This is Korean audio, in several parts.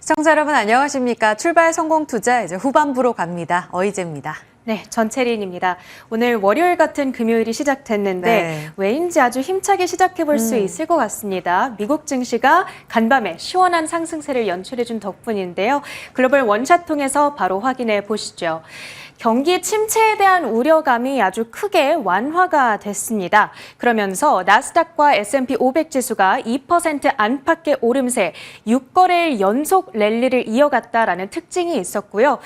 시청자 여러분 안녕하십니까? 출발 성공 투자 이제 후반부로 갑니다. 어이제입니다. 네, 전채린입니다. 오늘 월요일 같은 금요일이 시작됐는데 왜인지 아주 힘차게 시작해볼 수 있을 것 같습니다. 미국 증시가 간밤에 시원한 상승세를 연출해준 덕분인데요. 글로벌 원샷 통해서 바로 확인해 보시죠. 경기 침체에 대한 우려감이 아주 크게 완화가 됐습니다. 그러면서 나스닥과 S&P 500 지수가 2% 안팎의 오름세 6거래일 연속 랠리를 이어갔다라는 특징이 있었고요.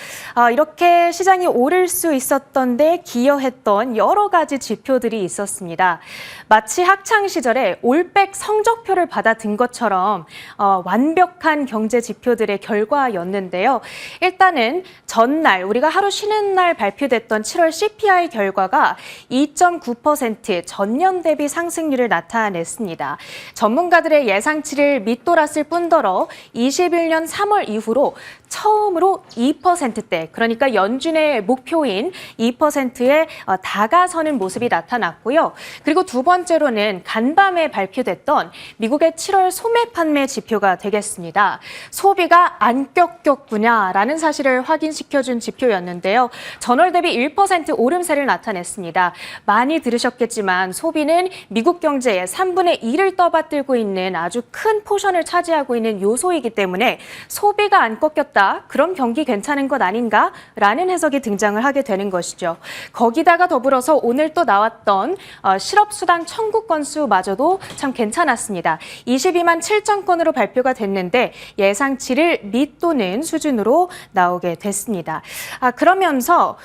이렇게 시장이 오를 수 있었던 데 기여했던 여러 가지 지표들이 있었습니다. 마치 학창 시절에 올백 성적표를 받아든 것처럼 완벽한 경제 지표들의 결과였는데요. 일단은 전날 우리가 하루 쉬는 날 발표됐던 7월 CPI 결과가 2.9% 전년 대비 상승률을 나타냈습니다. 전문가들의 예상치를 밑돌았을 뿐더러 21년 3월 이후로 처음으로 2%대, 그러니까 연준의 목표인 2%에 다가서는 모습이 나타났고요. 그리고 두 번째로는 간밤에 발표됐던 미국의 7월 소매 판매 지표가 되겠습니다. 소비가 안 꺾였구나라는 사실을 확인시켜준 지표였는데요. 전월 대비 1% 오름세를 나타냈습니다. 많이 들으셨겠지만 소비는 미국 경제의 3분의 1을 떠받들고 있는 아주 큰 포션을 차지하고 있는 요소이기 때문에 소비가 안 꺾였다. 그럼 경기 괜찮은 것 아닌가? 라는 해석이 등장을 하게 되는 것이죠. 거기다가 더불어서 오늘 또 나왔던 실업수당 청구 건수마저도 참 괜찮았습니다. 22만 7천 건으로 발표가 됐는데 예상치를 밑도는 수준으로 나오게 됐습니다. 그러면서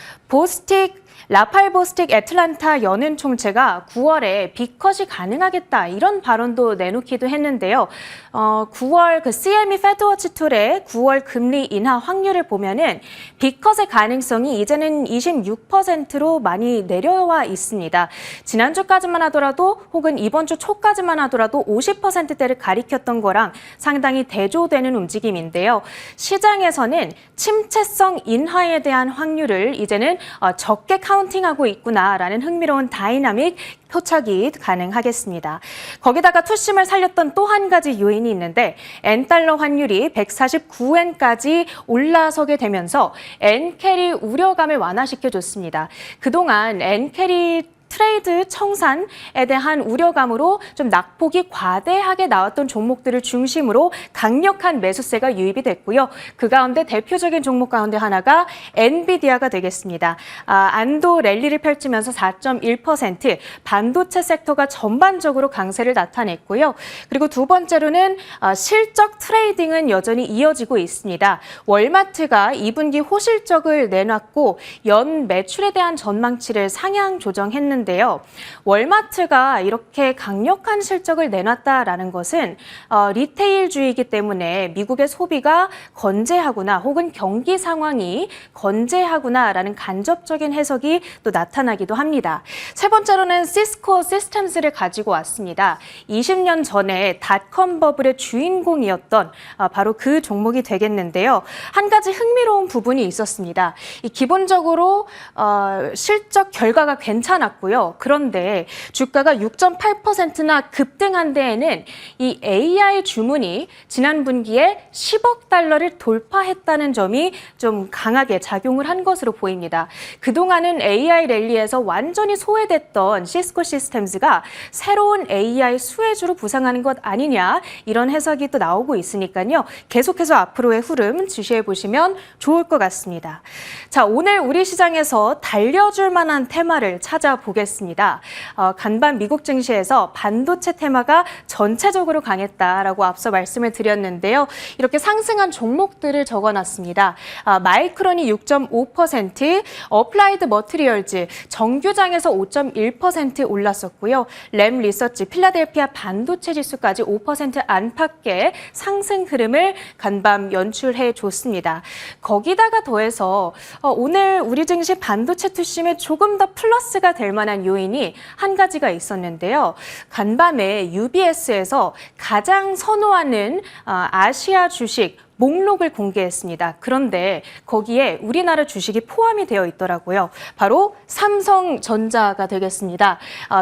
라팔 보스틱 애틀란타 연은 총재가 9월에 빅컷이 가능하겠다 이런 발언도 내놓기도 했는데요. 9월 그 CME 페드워치 툴의 9월 금리 인하 확률을 보면은 빅컷의 가능성이 이제는 26%로 많이 내려와 있습니다. 지난주까지만 하더라도 혹은 이번 주 초까지만 하더라도 50%대를 가리켰던 거랑 상당히 대조되는 움직임인데요. 시장에서는 침체성 인하에 대한 확률을 이제는 적게 카운팅하고 있구나라는 흥미로운 다이나믹 포착이 가능하겠습니다. 거기다가 투심을 살렸던 또 한 가지 요인이 있는데 엔달러 환율이 149엔까지 올라서게 되면서 엔캐리 우려감을 완화시켜줬습니다. 그동안 엔캐리 트레이드 청산에 대한 우려감으로 좀 낙폭이 과대하게 나왔던 종목들을 중심으로 강력한 매수세가 유입이 됐고요. 그 가운데 대표적인 종목 가운데 하나가 엔비디아가 되겠습니다. 안도 랠리를 펼치면서 4.1%, 반도체 섹터가 전반적으로 강세를 나타냈고요. 그리고 두 번째로는 실적 트레이딩은 여전히 이어지고 있습니다. 월마트가 2분기 호실적을 내놨고 연 매출에 대한 전망치를 상향 조정했는데 월마트가 이렇게 강력한 실적을 내놨다라는 것은 리테일주의이기 때문에 미국의 소비가 건재하구나 혹은 경기 상황이 건재하구나라는 간접적인 해석이 또 나타나기도 합니다. 세 번째로는 시스코 시스템스를 가지고 왔습니다. 20년 전에 닷컴 버블의 주인공이었던 바로 그 종목이 되겠는데요. 한 가지 흥미로운 부분이 있었습니다. 기본적으로 실적 결과가 괜찮았고요. 그런데 주가가 6.8%나 급등한 데에는 이 AI 주문이 지난 분기에 10억 달러를 돌파했다는 점이 좀 강하게 작용을 한 것으로 보입니다. 그동안은 AI 랠리에서 완전히 소외됐던 시스코 시스템즈가 새로운 AI 수혜주로 부상하는 것 아니냐 이런 해석이 또 나오고 있으니까요. 계속해서 앞으로의 흐름 주시해 보시면 좋을 것 같습니다. 자, 오늘 우리 시장에서 달려줄 만한 테마를 찾아보겠습니다. 간밤 미국 증시에서 반도체 테마가 전체적으로 강했다라고 앞서 말씀을 드렸는데요. 이렇게 상승한 종목들을 적어놨습니다. 마이크론이 6.5%, 어플라이드 머티리얼즈, 정규장에서 5.1% 올랐었고요. 램 리서치, 필라델피아 반도체 지수까지 5% 안팎의 상승 흐름을 간밤 연출해 줬습니다. 거기다가 더해서 오늘 우리 증시 반도체 투심에 조금 더 플러스가 될 만한 요인이 한 가지가 있었는데요. 간밤에 UBS에서 가장 선호하는 아시아 주식 목록을 공개했습니다. 그런데 거기에 우리나라 주식이 포함이 되어 있더라고요. 바로 삼성전자가 되겠습니다.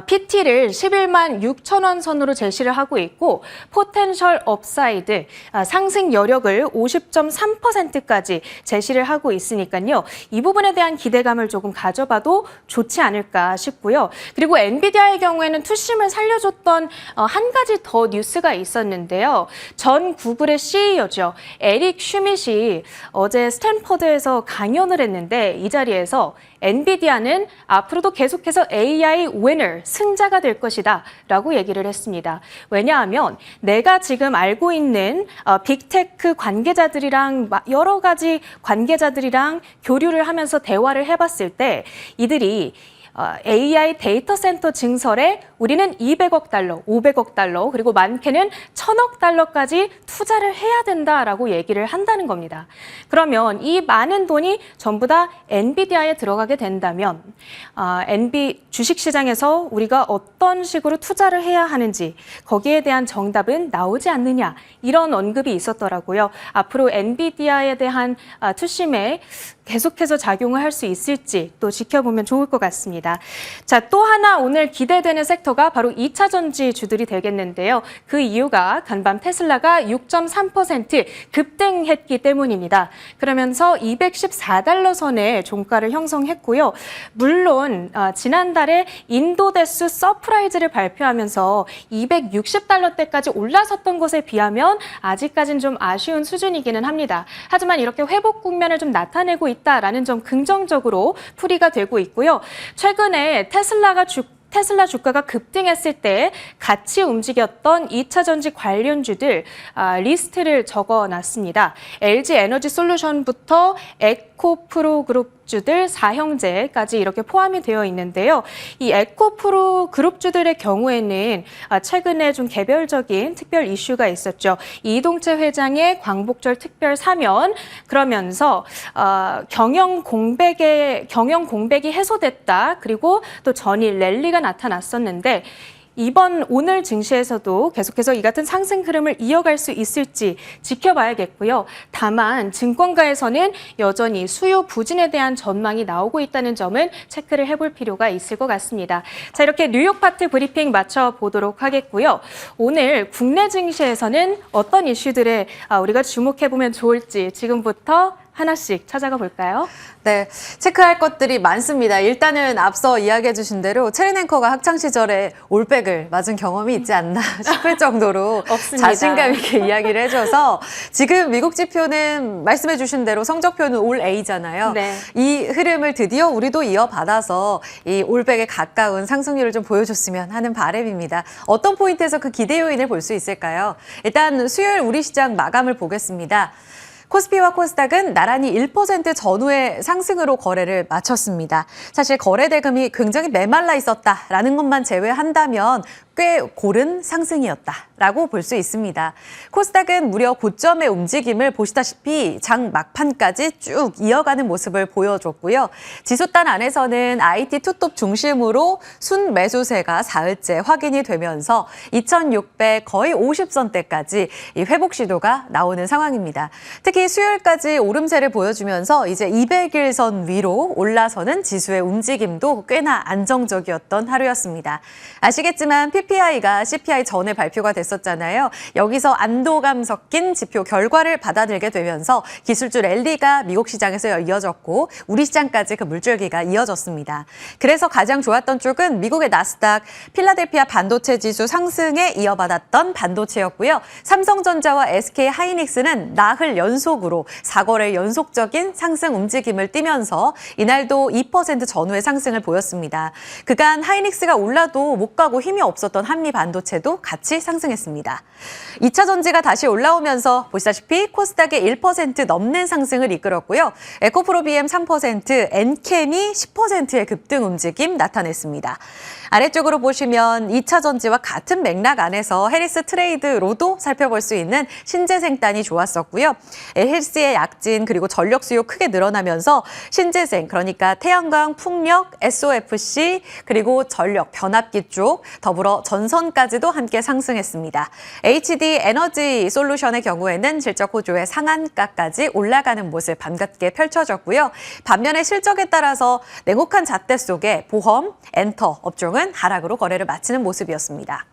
PT를 11만 6천 원 선으로 제시를 하고 있고 포텐셜 업사이드, 상승 여력을 50.3%까지 제시를 하고 있으니까요. 이 부분에 대한 기대감을 조금 가져봐도 좋지 않을까 싶고요. 그리고 엔비디아의 경우에는 투심을 살려줬던 한 가지 더 뉴스가 있었는데요. 전 구글의 CEO죠. 에릭 슈밋이 어제 스탠퍼드에서 강연을 했는데 이 자리에서 엔비디아는 앞으로도 계속해서 AI 위너, 승자가 될 것이다 라고 얘기를 했습니다. 왜냐하면 내가 지금 알고 있는 빅테크 관계자들이랑 여러 가지 관계자들이랑 교류를 하면서 대화를 해봤을 때 이들이 AI 데이터 센터 증설에 우리는 200억 달러, 500억 달러, 그리고 많게는 1000억 달러까지 투자를 해야 된다라고 얘기를 한다는 겁니다. 그러면 이 많은 돈이 전부 다 엔비디아에 들어가게 된다면 주식시장에서 우리가 어떤 식으로 투자를 해야 하는지 거기에 대한 정답은 나오지 않느냐 이런 언급이 있었더라고요. 앞으로 엔비디아에 대한 투심에 계속해서 작용을 할 수 있을지 또 지켜보면 좋을 것 같습니다. 자, 또 하나 오늘 기대되는 섹터가 바로 2차 전지 주들이 되겠는데요. 그 이유가 간밤 테슬라가 6.3% 급등했기 때문입니다. 그러면서 214달러 선에 종가를 형성했고요. 물론 지난달에 인도대수 서프라이즈를 발표하면서 260달러대까지 올라섰던 것에 비하면 아직까지는 좀 아쉬운 수준이기는 합니다. 하지만 이렇게 회복 국면을 좀 나타내고 있다라는 점 긍정적으로 풀이가 되고 있고요. 최근에 테슬라 주가가 급등했을 때 같이 움직였던 2차 전지 관련주들 리스트를 적어놨습니다. LG 에너지 솔루션부터 에코프로 그룹주들 4형제까지 이렇게 포함이 되어 있는데요. 이 에코프로 그룹주들의 경우에는 최근에 좀 개별적인 특별 이슈가 있었죠. 이동채 회장의 광복절 특별 사면, 그러면서 경영 공백이 해소됐다. 그리고 또 전일 랠리가 나타났었는데 오늘 증시에서도 계속해서 이 같은 상승 흐름을 이어갈 수 있을지 지켜봐야겠고요. 다만 증권가에서는 여전히 수요 부진에 대한 전망이 나오고 있다는 점은 체크를 해볼 필요가 있을 것 같습니다. 자, 이렇게 뉴욕 파트 브리핑 마쳐보도록 하겠고요. 오늘 국내 증시에서는 어떤 이슈들에 우리가 주목해보면 좋을지 지금부터 하나씩 찾아가 볼까요? 네, 체크할 것들이 많습니다. 일단은 앞서 이야기해 주신 대로 체린 앵커가 학창시절에 올백을 맞은 경험이 있지 않나 싶을 정도로 없습니다. 자신감 있게 이야기를 해줘서 지금 미국 지표는 말씀해 주신 대로 성적표는 올 A잖아요. 네. 이 흐름을 드디어 우리도 이어받아서 이 올백에 가까운 상승률을 좀 보여줬으면 하는 바람입니다. 어떤 포인트에서 그 기대 요인을 볼 수 있을까요? 일단 수요일 우리 시장 마감을 보겠습니다. 코스피와 코스닥은 나란히 1% 전후의 상승으로 거래를 마쳤습니다. 사실 거래 대금이 굉장히 메말라 있었다라는 것만 제외한다면 꽤 고른 상승이었다라고 볼 수 있습니다. 코스닥은 무려 고점의 움직임을 보시다시피 장 막판까지 쭉 이어가는 모습을 보여줬고요. 지수단 안에서는 IT 투톱 중심으로 순 매수세가 사흘째 확인이 되면서 2,600 거의 50선대까지 이 회복 시도가 나오는 상황입니다. 특히 수요일까지 오름세를 보여주면서 이제 200일선 위로 올라서는 지수의 움직임도 꽤나 안정적이었던 하루였습니다. 아시겠지만 PPI가 CPI 전에 발표가 됐었잖아요. 여기서 안도감 섞인 지표 결과를 받아들게 되면서 기술주 랠리가 미국 시장에서 이어졌고 우리 시장까지 그 물줄기가 이어졌습니다. 그래서 가장 좋았던 쪽은 미국의 나스닥, 필라델피아 반도체 지수 상승에 이어받았던 반도체였고요. 삼성전자와 SK하이닉스는 나흘 연속으로 4거래 연속적인 상승 움직임을 띠면서 이날도 2% 전후의 상승을 보였습니다. 그간 하이닉스가 올라도 못 가고 힘이 없었던 한미 반도체도 같이 상승했습니다. 2차 전지가 다시 올라오면서 보시다시피 코스닥의 1% 넘는 상승을 이끌었고요. 에코프로 BM 3%, 엔캠이 10%의 급등 움직임 나타냈습니다. 아래쪽으로 보시면 2차 전지와 같은 맥락 안에서 해리스 트레이드로도 살펴볼 수 있는 신재생단이 좋았었고요. 헬스의 약진 그리고 전력 수요 크게 늘어나면서 신재생 그러니까 태양광, 풍력, SOFC 그리고 전력, 변압기 쪽 더불어 이어서 전선까지도 함께 상승했습니다. HD 에너지 솔루션의 경우에는 실적 호조의 상한가까지 올라가는 모습 반갑게 펼쳐졌고요. 반면에 실적에 따라서 냉혹한 잣대 속에 보험, 엔터 업종은 하락으로 거래를 마치는 모습이었습니다.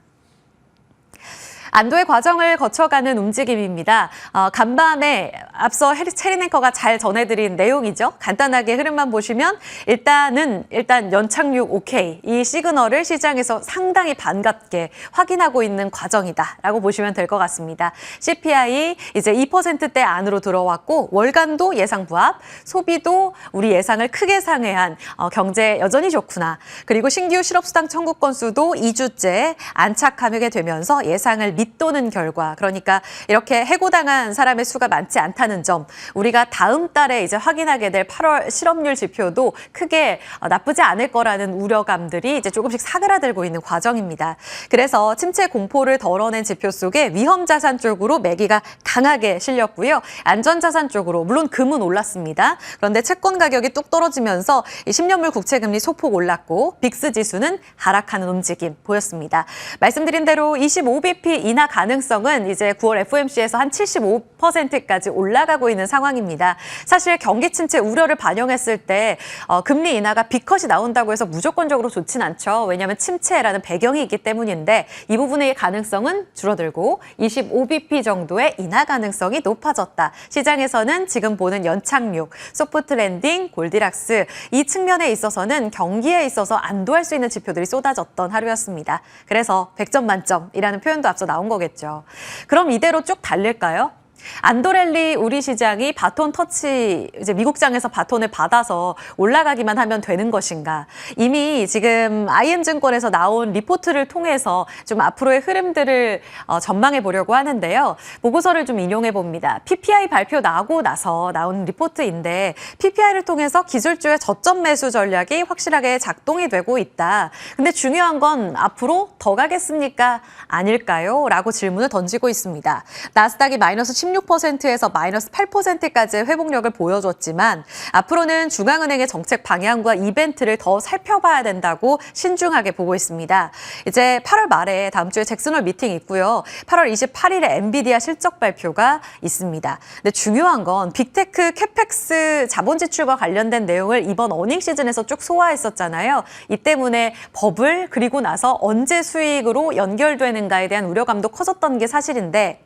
안도의 과정을 거쳐가는 움직임입니다. 간밤에 앞서 체린 앵커가 잘 전해드린 내용이죠. 간단하게 흐름만 보시면 일단 연착륙 오케이 이 시그널을 시장에서 상당히 반갑게 확인하고 있는 과정이다라고 보시면 될 것 같습니다. CPI 이제 2%대 안으로 들어왔고 월간도 예상 부합, 소비도 우리 예상을 크게 상회한 경제 여전히 좋구나. 그리고 신규 실업수당 청구 건수도 2주째 안착하게 되면서 예상을 밑도는 결과, 그러니까 이렇게 해고당한 사람의 수가 많지 않다는 점, 우리가 다음 달에 이제 확인하게 될 8월 실업률 지표도 크게 나쁘지 않을 거라는 우려감들이 이제 조금씩 사그라들고 있는 과정입니다. 그래서 침체 공포를 덜어낸 지표 속에 위험 자산 쪽으로 매기가 강하게 실렸고요. 안전 자산 쪽으로 물론 금은 올랐습니다. 그런데 채권 가격이 뚝 떨어지면서 10년물 국채 금리 소폭 올랐고 빅스 지수는 하락하는 움직임 보였습니다. 말씀드린 대로 25bp 인하 가능성은 이제 9월 FOMC에서 한 75%까지 올라가고 있는 상황입니다. 사실 경기 침체 우려를 반영했을 때 금리 인하가 B컷이 나온다고 해서 무조건적으로 좋진 않죠. 왜냐하면 침체라는 배경이 있기 때문인데 이 부분의 가능성은 줄어들고 25bp 정도의 인하 가능성이 높아졌다. 시장에서는 지금 보는 연착륙, 소프트 랜딩, 골디락스 이 측면에 있어서는 경기에 있어서 안도할 수 있는 지표들이 쏟아졌던 하루였습니다. 그래서 100점 만점이라는 표현도 앞서 나온 거겠죠. 그럼 이대로 쭉 달릴까요? 안도랠리 우리 시장이 바톤 터치, 이제 미국장에서 바톤을 받아서 올라가기만 하면 되는 것인가? 이미 지금 IM증권에서 나온 리포트를 통해서 좀 앞으로의 흐름들을 전망해 보려고 하는데요. 보고서를 좀 인용해 봅니다. PPI 발표 나고 나서 나온 리포트인데 PPI를 통해서 기술주의 저점 매수 전략이 확실하게 작동이 되고 있다. 근데 중요한 건 앞으로 더 가겠습니까? 아닐까요? 라고 질문을 던지고 있습니다. 나스닥이 마이너스 16%에서 마이너스 8%까지의 회복력을 보여줬지만 앞으로는 중앙은행의 정책 방향과 이벤트를 더 살펴봐야 된다고 신중하게 보고 있습니다. 이제 8월 말에 다음 주에 잭슨홀 미팅이 있고요. 8월 28일에 엔비디아 실적 발표가 있습니다. 근데 중요한 건 빅테크 캐펙스 자본 지출과 관련된 내용을 이번 어닝 시즌에서 쭉 소화했었잖아요. 이 때문에 버블 그리고 나서 언제 수익으로 연결되는가에 대한 우려감도 커졌던 게 사실인데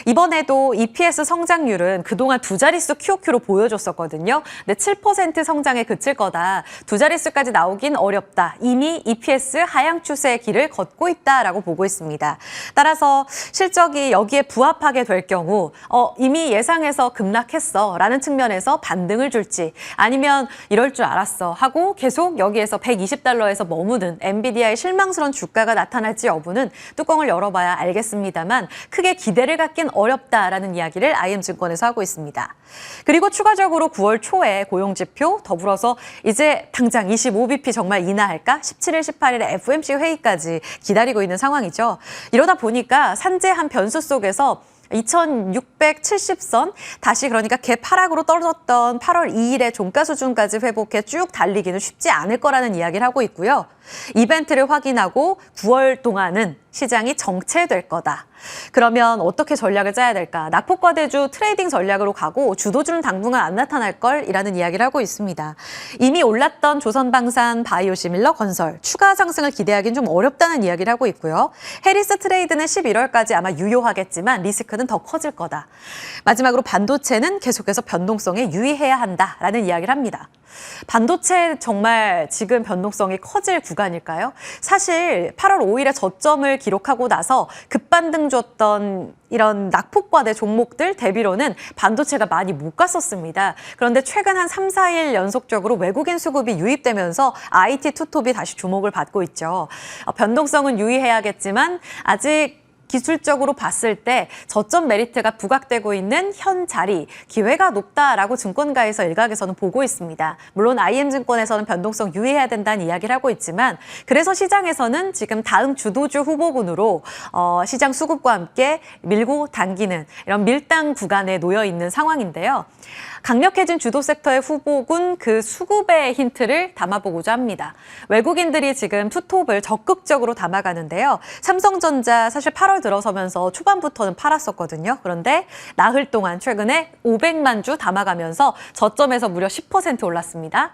이번에도 EPS 성장률은 그동안 두 자릿수 QOQ로 보여줬었거든요. 근데 7% 성장에 그칠 거다. 두 자릿수까지 나오긴 어렵다. 이미 EPS 하향 추세의 길을 걷고 있다라고 보고 있습니다. 따라서 실적이 여기에 부합하게 될 경우 이미 예상해서 급락했어 라는 측면에서 반등을 줄지 아니면 이럴 줄 알았어 하고 계속 여기에서 $120에서 머무는 엔비디아의 실망스러운 주가가 나타날지 여부는 뚜껑을 열어봐야 알겠습니다만 크게 기대를 갖긴 어렵다라는 이야기를 IM증권에서 하고 있습니다. 그리고 추가적으로 9월 초에 고용지표 더불어서 이제 당장 25bp 정말 인하할까? 17일, 18일에 FOMC 회의까지 기다리고 있는 상황이죠. 이러다 보니까 산재한 변수 속에서 2670선 다시 그러니까 갭 하락으로 떨어졌던 8월 2일에 종가 수준까지 회복해 쭉 달리기는 쉽지 않을 거라는 이야기를 하고 있고요. 이벤트를 확인하고 9월 동안은 시장이 정체될 거다. 그러면 어떻게 전략을 짜야 될까? 낙폭과대주 트레이딩 전략으로 가고 주도주는 당분간 안 나타날 걸이라는 이야기를 하고 있습니다. 이미 올랐던 조선방산, 바이오시밀러, 건설 추가 상승을 기대하기는 좀 어렵다는 이야기를 하고 있고요. 해리스 트레이드는 11월까지 아마 유효하겠지만 리스크는 더 커질 거다. 마지막으로 반도체는 계속해서 변동성에 유의해야 한다라는 이야기를 합니다. 반도체 정말 지금 변동성이 커질 구간일까요? 사실 8월 5일에 저점을 기록하고 나서 급반등 줬던 이런 낙폭과대 종목들 대비로는 반도체가 많이 못 갔었습니다. 그런데 최근 한 3, 4일 연속적으로 외국인 수급이 유입되면서 IT 투톱이 다시 주목을 받고 있죠. 변동성은 유의해야겠지만 아직 기술적으로 봤을 때 저점 메리트가 부각되고 있는 현 자리, 기회가 높다라고 증권가에서 일각에서는 보고 있습니다. 물론 IM증권에서는 변동성 유의해야 된다는 이야기를 하고 있지만 그래서 시장에서는 지금 다음 주도주 후보군으로 시장 수급과 함께 밀고 당기는 이런 밀당 구간에 놓여 있는 상황인데요. 강력해진 주도 섹터의 후보군 그 수급의 힌트를 담아보고자 합니다. 외국인들이 지금 투톱을 적극적으로 담아가는데요. 삼성전자 사실 8월 들어서면서 초반부터는 팔았었거든요. 그런데 나흘 동안 최근에 500만 주 담아가면서 저점에서 무려 10% 올랐습니다.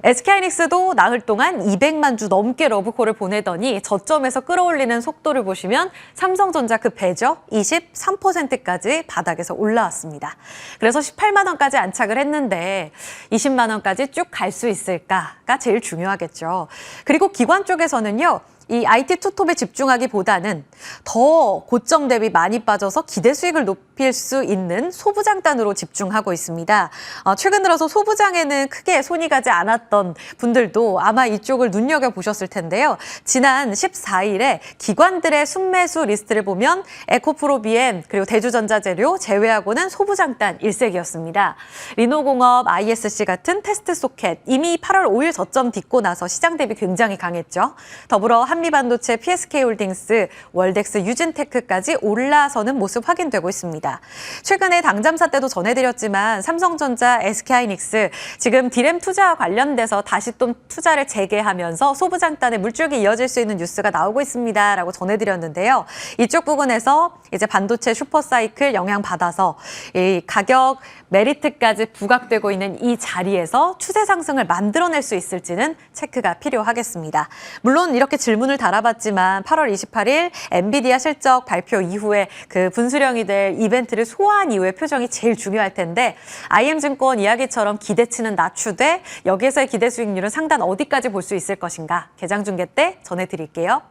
SK하이닉스도 나흘 동안 200만 주 넘게 러브콜을 보내더니 저점에서 끌어올리는 속도를 보시면 삼성전자 그 배죠. 23%까지 바닥에서 올라왔습니다. 그래서 18만 원까지 안착을 했는데 20만 원까지 쭉 갈 수 있을까가 제일 중요하겠죠. 그리고 기관 쪽에서는요. 이 IT 투톱에 집중하기보다는 더 고점 대비 많이 빠져서 기대 수익을 높일 수 있는 소부장단으로 집중하고 있습니다. 최근 들어서 소부장에는 크게 손이 가지 않았던 분들도 아마 이쪽을 눈여겨보셨을 텐데요. 지난 14일에 기관들의 순매수 리스트를 보면 에코프로비엠 그리고 대주전자재료 제외하고는 소부장단 일색이었습니다. 리노공업, ISC 같은 테스트 소켓 이미 8월 5일 저점 딛고 나서 시장 대비 굉장히 강했죠. 더불어 한미반도체, PSK홀딩스, 월덱스, 유진테크까지 올라서는 모습 확인되고 있습니다. 최근에 당잠사 때도 전해드렸지만 삼성전자, SK하이닉스 지금 디램 투자와 관련돼서 다시 또 투자를 재개하면서 소부장단의 물줄기 이어질 수 있는 뉴스가 나오고 있습니다라고 전해드렸는데요. 이쪽 부분에서 이제 반도체 슈퍼사이클 영향받아서 이 가격 메리트까지 부각되고 있는 이 자리에서 추세 상승을 만들어낼 수 있을지는 체크가 필요하겠습니다. 물론 이렇게 질문을 달아봤지만 8월 28일 엔비디아 실적 발표 이후에 그 분수령이 될 이벤트를 소화한 이후의 표정이 제일 중요할 텐데 IM증권 이야기처럼 기대치는 낮추되 여기에서의 기대 수익률은 상단 어디까지 볼 수 있을 것인가 개장 중계 때 전해드릴게요.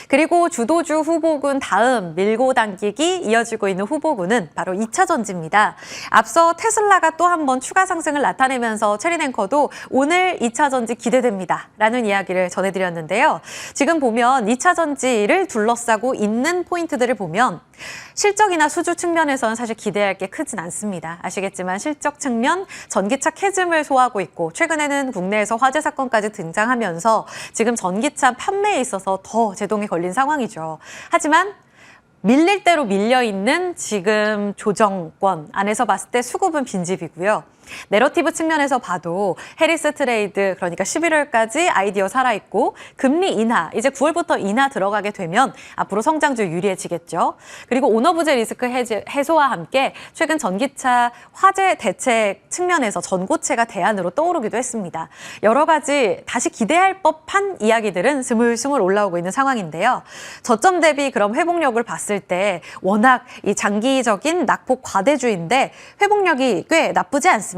그리고 주도주 후보군 다음 밀고 당기기 이어지고 있는 후보군은 바로 2차 전지입니다. 앞서 테슬라가 또 한 번 추가 상승을 나타내면서 체리냉커도 오늘 2차 전지 기대됩니다. 라는 이야기를 전해드렸는데요. 지금 보면 2차 전지를 둘러싸고 있는 포인트들을 보면 실적이나 수주 측면에서는 사실 기대할 게 크진 않습니다. 아시겠지만 실적 측면 전기차 캐즘을 소화하고 있고 최근에는 국내에서 화재 사건까지 등장하면서 지금 전기차 판매에 있어서 더 제동이 걸린 상황이죠. 하지만 밀릴 대로 밀려있는 지금 조정권 안에서 봤을 때 수급은 빈집이고요. 내러티브 측면에서 봐도 해리스 트레이드 그러니까 11월까지 아이디어 살아있고 금리 인하 이제 9월부터 인하 들어가게 되면 앞으로 성장주 유리해지겠죠. 그리고 오너부재 리스크 해소와 함께 최근 전기차 화재 대책 측면에서 전고체가 대안으로 떠오르기도 했습니다. 여러 가지 다시 기대할 법한 이야기들은 스물스물 올라오고 있는 상황인데요. 저점 대비 그럼 회복력을 봤을 때 워낙 이 장기적인 낙폭 과대주인데 회복력이 꽤 나쁘지 않습니다.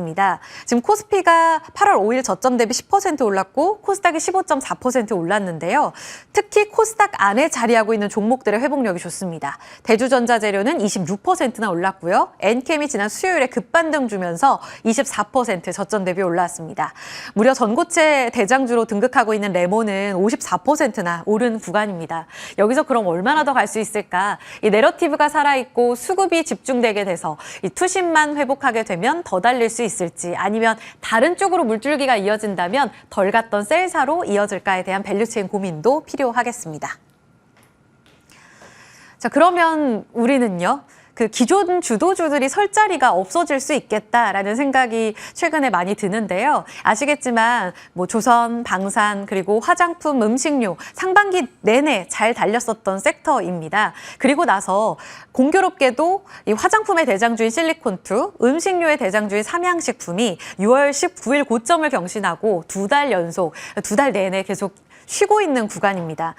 지금 코스피가 8월 5일 저점 대비 10% 올랐고 코스닥이 15.4% 올랐는데요. 특히 코스닥 안에 자리하고 있는 종목들의 회복력이 좋습니다. 대주전자재료는 26%나 올랐고요. 엔캠이 지난 수요일에 급반등 주면서 24% 저점 대비 올랐습니다. 무려 전고체 대장주로 등극하고 있는 레모는 54%나 오른 구간입니다. 여기서 그럼 얼마나 더 갈 수 있을까? 이 내러티브가 살아있고 수급이 집중되게 돼서 이 투심만 회복하게 되면 더 달릴 수 있을지 아니면 다른 쪽으로 물줄기가 이어진다면 덜 갔던 셀사로 이어질까에 대한 밸류체인 고민도 필요하겠습니다. 자, 그러면 우리는요. 그 기존 주도주들이 설 자리가 없어질 수 있겠다라는 생각이 최근에 많이 드는데요. 아시겠지만 뭐 조선, 방산, 그리고 화장품, 음식료 상반기 내내 잘 달렸었던 섹터입니다. 그리고 나서 공교롭게도 이 화장품의 대장주인 실리콘투, 음식료의 대장주인 삼양식품이 6월 19일 고점을 경신하고 두 달 내내 계속 쉬고 있는 구간입니다.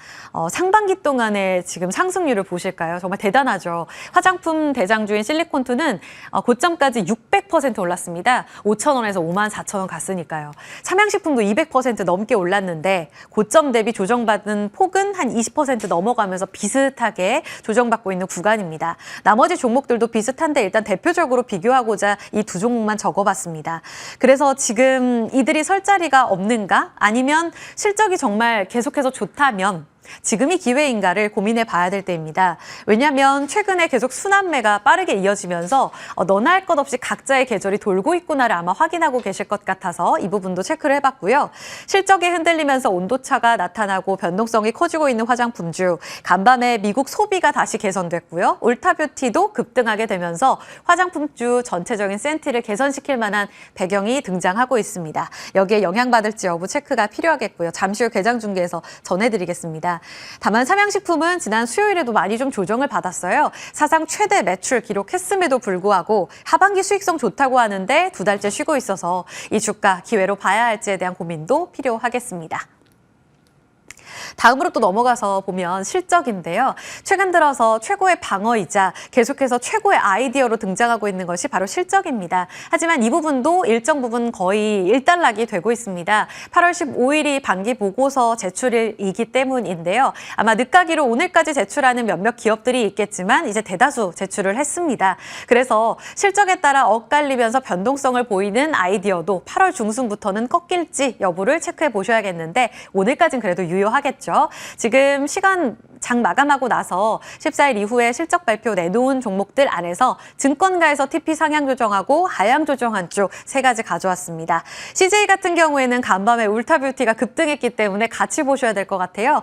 상반기 동안에 지금 상승률을 보실까요? 정말 대단하죠. 화장품 대장주인 실리콘투는 고점까지 600% 올랐습니다. 5,000원에서 54,000원 갔으니까요. 삼양식품도 200% 넘게 올랐는데 고점 대비 조정받은 폭은 한 20% 넘어가면서 비슷하게 조정받고 있는 구간입니다. 나머지 종목들도 비슷한데 일단 대표적으로 비교하고자 이 두 종목만 적어봤습니다. 그래서 지금 이들이 설 자리가 없는가? 아니면 실적이 정말 계속해서 좋다면 지금이 기회인가를 고민해 봐야 될 때입니다. 왜냐하면 최근에 계속 순환매가 빠르게 이어지면서 너나 할 것 없이 각자의 계절이 돌고 있구나를 아마 확인하고 계실 것 같아서 이 부분도 체크를 해봤고요. 실적이 흔들리면서 온도차가 나타나고 변동성이 커지고 있는 화장품주, 간밤에 미국 소비가 다시 개선됐고요. 울타뷰티도 급등하게 되면서 화장품주 전체적인 센티를 개선시킬 만한 배경이 등장하고 있습니다. 여기에 영향받을지 여부 체크가 필요하겠고요. 잠시 후 개장 중계에서 전해드리겠습니다. 다만 삼양식품은 지난 수요일에도 많이 좀 조정을 받았어요. 사상 최대 매출 기록했음에도 불구하고 하반기 수익성 좋다고 하는데 두 달째 쉬고 있어서 이 주가 기회로 봐야 할지에 대한 고민도 필요하겠습니다. 다음으로 또 넘어가서 보면 실적인데요. 최근 들어서 최고의 방어이자 계속해서 최고의 아이디어로 등장하고 있는 것이 바로 실적입니다. 하지만 이 부분도 일정 부분 거의 일단락이 되고 있습니다. 8월 15일이 반기 보고서 제출일이기 때문인데요. 아마 늦가기로 오늘까지 제출하는 몇몇 기업들이 있겠지만 이제 대다수 제출을 했습니다. 그래서 실적에 따라 엇갈리면서 변동성을 보이는 아이디어도 8월 중순부터는 꺾일지 여부를 체크해 보셔야겠는데 오늘까지는 그래도 유효하겠죠. 지금 시간 장 마감하고 나서 14일 이후에 실적 발표 내놓은 종목들 안에서 증권가에서 TP 상향 조정하고 하향 조정한 쪽 세 가지 가져왔습니다. CJ 같은 경우에는 간밤에 울타뷰티가 급등했기 때문에 같이 보셔야 될 것 같아요.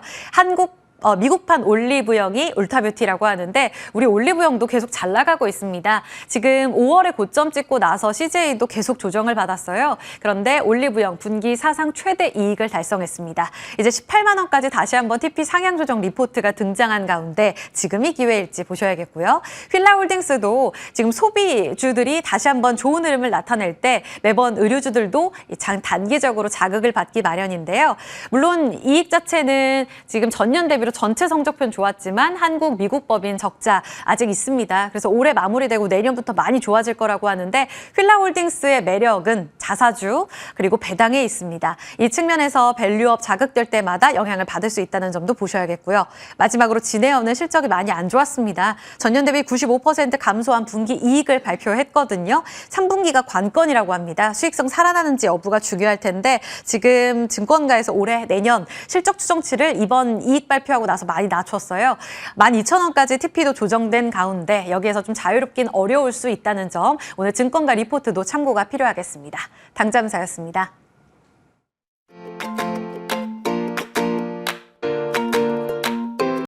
미국판 올리브영이 울타뷰티라고 하는데 우리 올리브영도 계속 잘 나가고 있습니다. 지금 5월에 고점 찍고 나서 CJ도 계속 조정을 받았어요. 그런데 올리브영 분기 사상 최대 이익을 달성했습니다. 이제 18만 원까지 다시 한번 TP 상향 조정 리포트가 등장한 가운데 지금이 기회일지 보셔야겠고요. 휠라홀딩스도 지금 소비주들이 다시 한번 좋은 흐름을 나타낼 때 매번 의류주들도 단기적으로 자극을 받기 마련인데요. 물론 이익 자체는 지금 전년 대비로 전체 성적표는 좋았지만 한국, 미국 법인 적자 아직 있습니다. 그래서 올해 마무리되고 내년부터 많이 좋아질 거라고 하는데 휠라홀딩스의 매력은 자사주 그리고 배당에 있습니다. 이 측면에서 밸류업 자극될 때마다 영향을 받을 수 있다는 점도 보셔야겠고요. 마지막으로 진에어는 실적이 많이 안 좋았습니다. 전년 대비 95% 감소한 분기 이익을 발표했거든요. 3분기가 관건이라고 합니다. 수익성 살아나는지 여부가 중요할 텐데 지금 증권가에서 올해 내년 실적 추정치를 이번 이익 발표하고 나서 많이 낮췄어요. 12,000원까지 TP도 조정된 가운데 여기에서 좀 자유롭긴 어려울 수 있다는 점 오늘 증권가 리포트도 참고가 필요하겠습니다. 당잠사였습니다.